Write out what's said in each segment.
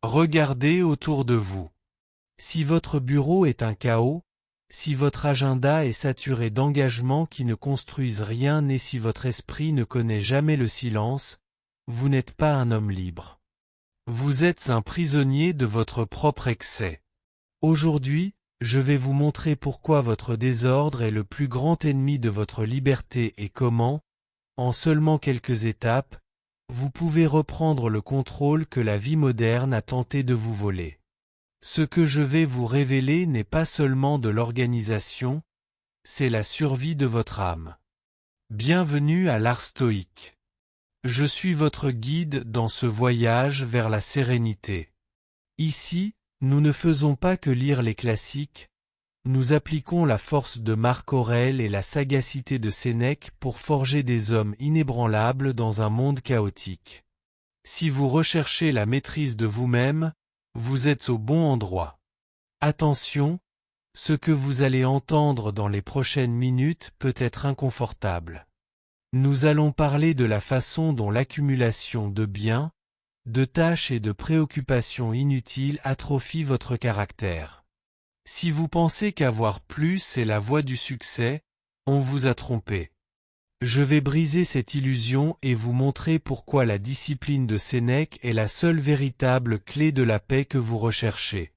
Regardez autour de vous. Si votre bureau est un chaos, si votre agenda est saturé d'engagements qui ne construisent rien et si votre esprit ne connaît jamais le silence, vous n'êtes pas un homme libre. Vous êtes un prisonnier de votre propre excès. Aujourd'hui, je vais vous montrer pourquoi votre désordre est le plus grand ennemi de votre liberté et comment, en seulement quelques étapes, vous pouvez reprendre le contrôle que la vie moderne a tenté de vous voler. Ce que je vais vous révéler n'est pas seulement de l'organisation, c'est la survie de votre âme. Bienvenue à l'art stoïque. Je suis votre guide dans ce voyage vers la sérénité. Ici, nous ne faisons pas que lire les classiques, nous appliquons la force de Marc Aurèle et la sagacité de Sénèque pour forger des hommes inébranlables dans un monde chaotique. Si vous recherchez la maîtrise de vous-même, vous êtes au bon endroit. Attention, ce que vous allez entendre dans les prochaines minutes peut être inconfortable. Nous allons parler de la façon dont l'accumulation de biens, de tâches et de préoccupations inutiles atrophie votre caractère. Si vous pensez qu'avoir plus est la voie du succès, on vous a trompé. Je vais briser cette illusion et vous montrer pourquoi la discipline de Sénèque est la seule véritable clé de la paix que vous recherchez.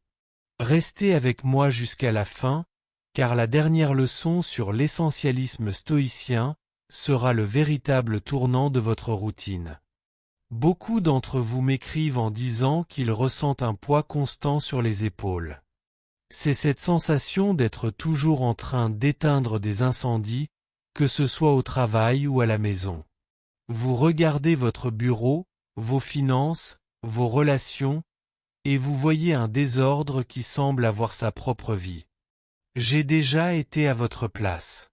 Restez avec moi jusqu'à la fin, car la dernière leçon sur l'essentialisme stoïcien sera le véritable tournant de votre routine. Beaucoup d'entre vous m'écrivent en disant qu'ils ressentent un poids constant sur les épaules. C'est cette sensation d'être toujours en train d'éteindre des incendies, que ce soit au travail ou à la maison. Vous regardez votre bureau, vos finances, vos relations, et vous voyez un désordre qui semble avoir sa propre vie. J'ai déjà été à votre place.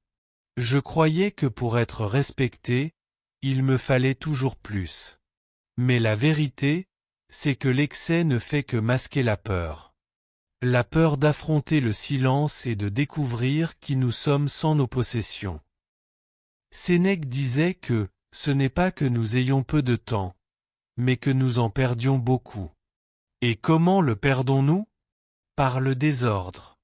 Je croyais que pour être respecté, il me fallait toujours plus. Mais la vérité, c'est que l'excès ne fait que masquer la peur. La peur d'affronter le silence et de découvrir qui nous sommes sans nos possessions. Sénèque disait que ce n'est pas que nous ayons peu de temps, mais que nous en perdions beaucoup. Et comment le perdons-nous? Par le désordre.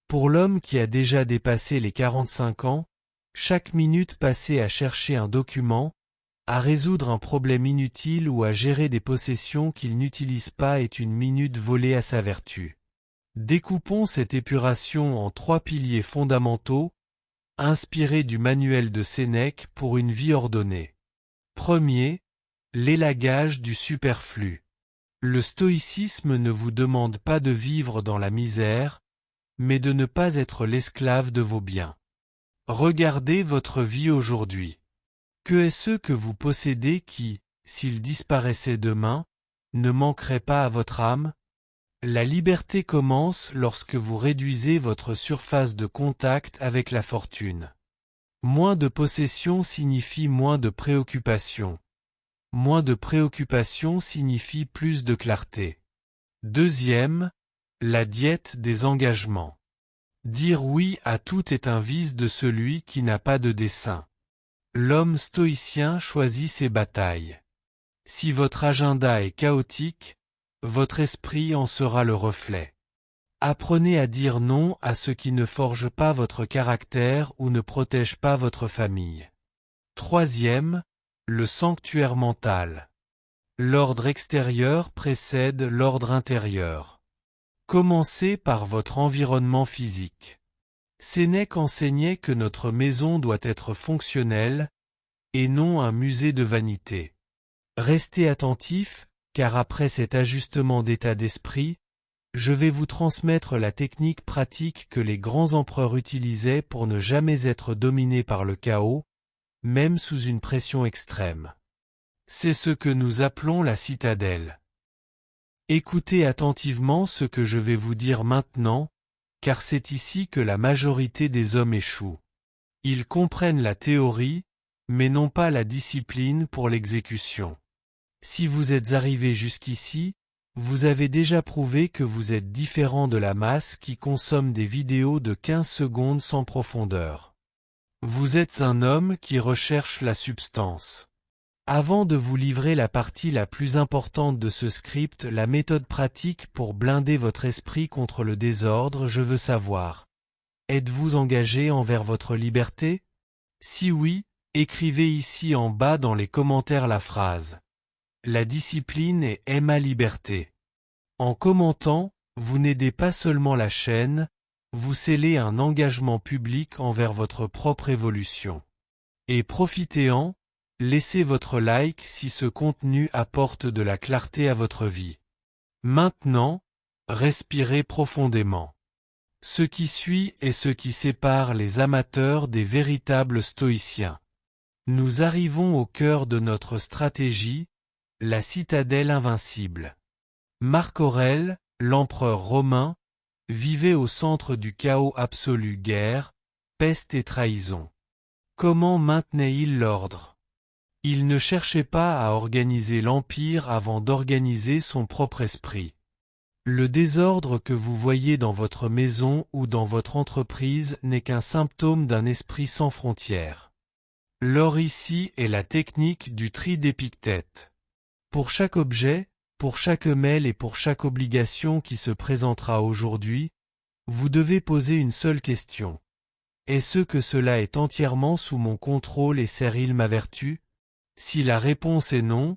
Pour l'homme qui a déjà dépassé les 45 ans, chaque minute passée à chercher un document, à résoudre un problème inutile ou à gérer des possessions qu'il n'utilise pas est une minute volée à sa vertu. Découpons cette épuration en 3 piliers fondamentaux, inspirés du manuel de Sénèque pour une vie ordonnée. Premier, l'élagage du superflu. Le stoïcisme ne vous demande pas de vivre dans la misère, mais de ne pas être l'esclave de vos biens. Regardez votre vie aujourd'hui. Que est-ce que vous possédez qui, s'il disparaissait demain, ne manquerait pas à votre âme? La liberté commence lorsque vous réduisez votre surface de contact avec la fortune. Moins de possessions signifie moins de préoccupations. Moins de préoccupations signifie plus de clarté. Deuxième, la diète des engagements. Dire oui à tout est un vice de celui qui n'a pas de dessein. L'homme stoïcien choisit ses batailles. Si votre agenda est chaotique, votre esprit en sera le reflet. Apprenez à dire non à ce qui ne forge pas votre caractère ou ne protège pas votre famille. Troisième, le sanctuaire mental. L'ordre extérieur précède l'ordre intérieur. Commencez par votre environnement physique. Sénèque enseignait que notre maison doit être fonctionnelle, et non un musée de vanité. Restez attentif, car après cet ajustement d'état d'esprit, je vais vous transmettre la technique pratique que les grands empereurs utilisaient pour ne jamais être dominés par le chaos, même sous une pression extrême. C'est ce que nous appelons la citadelle. Écoutez attentivement ce que je vais vous dire maintenant, car c'est ici que la majorité des hommes échouent. Ils comprennent la théorie, mais non pas la discipline pour l'exécution. Si vous êtes arrivé jusqu'ici, vous avez déjà prouvé que vous êtes différent de la masse qui consomme des vidéos de 15 secondes sans profondeur. Vous êtes un homme qui recherche la substance. Avant de vous livrer la partie la plus importante de ce script, la méthode pratique pour blinder votre esprit contre le désordre, je veux savoir. Êtes-vous engagé envers votre liberté? Si oui, écrivez ici en bas dans les commentaires la phrase « La discipline est ma liberté ». En commentant, vous n'aidez pas seulement la chaîne, vous scellez un engagement public envers votre propre évolution. Et profitez-en, laissez votre like si ce contenu apporte de la clarté à votre vie. Maintenant, respirez profondément. Ce qui suit est ce qui sépare les amateurs des véritables stoïciens. Nous arrivons au cœur de notre stratégie, la citadelle invincible. Marc Aurèle, l'empereur romain, vivait au centre du chaos absolu: guerre, peste et trahison. Comment maintenait-il l'ordre? Il ne cherchait pas à organiser l'empire avant d'organiser son propre esprit. Le désordre que vous voyez dans votre maison ou dans votre entreprise n'est qu'un symptôme d'un esprit sans frontières. L'or ici est la technique du tri d'Épictète. Pour chaque objet, pour chaque mail et pour chaque obligation qui se présentera aujourd'hui, vous devez poser une seule question. Est-ce que cela est entièrement sous mon contrôle et sert-il ma vertu? Si la réponse est non,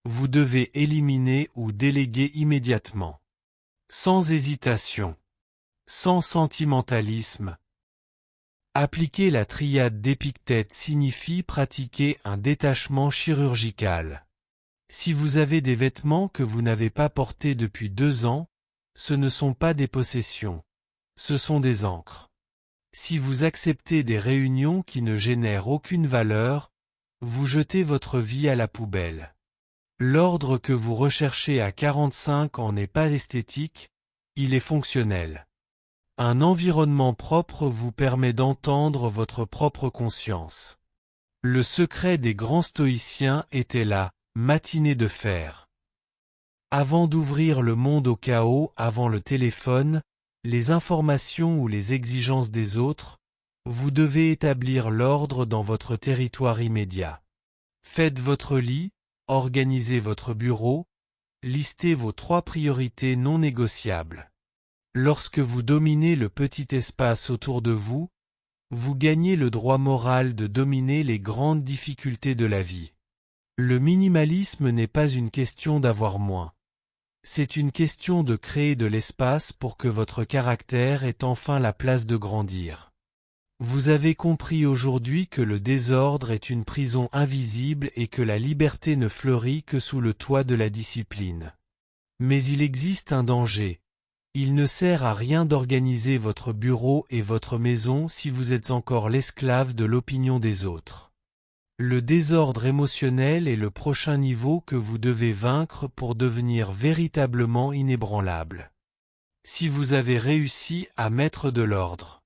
vous devez éliminer ou déléguer immédiatement. Sans hésitation. Sans sentimentalisme. Appliquer la triade d'Épictète signifie pratiquer un détachement chirurgical. Si vous avez des vêtements que vous n'avez pas portés depuis 2 ans, ce ne sont pas des possessions, ce sont des encres. Si vous acceptez des réunions qui ne génèrent aucune valeur, vous jetez votre vie à la poubelle. L'ordre que vous recherchez à 45 ans n'est pas esthétique, il est fonctionnel. Un environnement propre vous permet d'entendre votre propre conscience. Le secret des grands stoïciens était la matinée de fer. Avant d'ouvrir le monde au chaos, avant le téléphone, les informations ou les exigences des autres, vous devez établir l'ordre dans votre territoire immédiat. Faites votre lit, organisez votre bureau, listez vos 3 priorités non négociables. Lorsque vous dominez le petit espace autour de vous, vous gagnez le droit moral de dominer les grandes difficultés de la vie. Le minimalisme n'est pas une question d'avoir moins. C'est une question de créer de l'espace pour que votre caractère ait enfin la place de grandir. Vous avez compris aujourd'hui que le désordre est une prison invisible et que la liberté ne fleurit que sous le toit de la discipline. Mais il existe un danger. Il ne sert à rien d'organiser votre bureau et votre maison si vous êtes encore l'esclave de l'opinion des autres. Le désordre émotionnel est le prochain niveau que vous devez vaincre pour devenir véritablement inébranlable. Si vous avez réussi à mettre de l'ordre,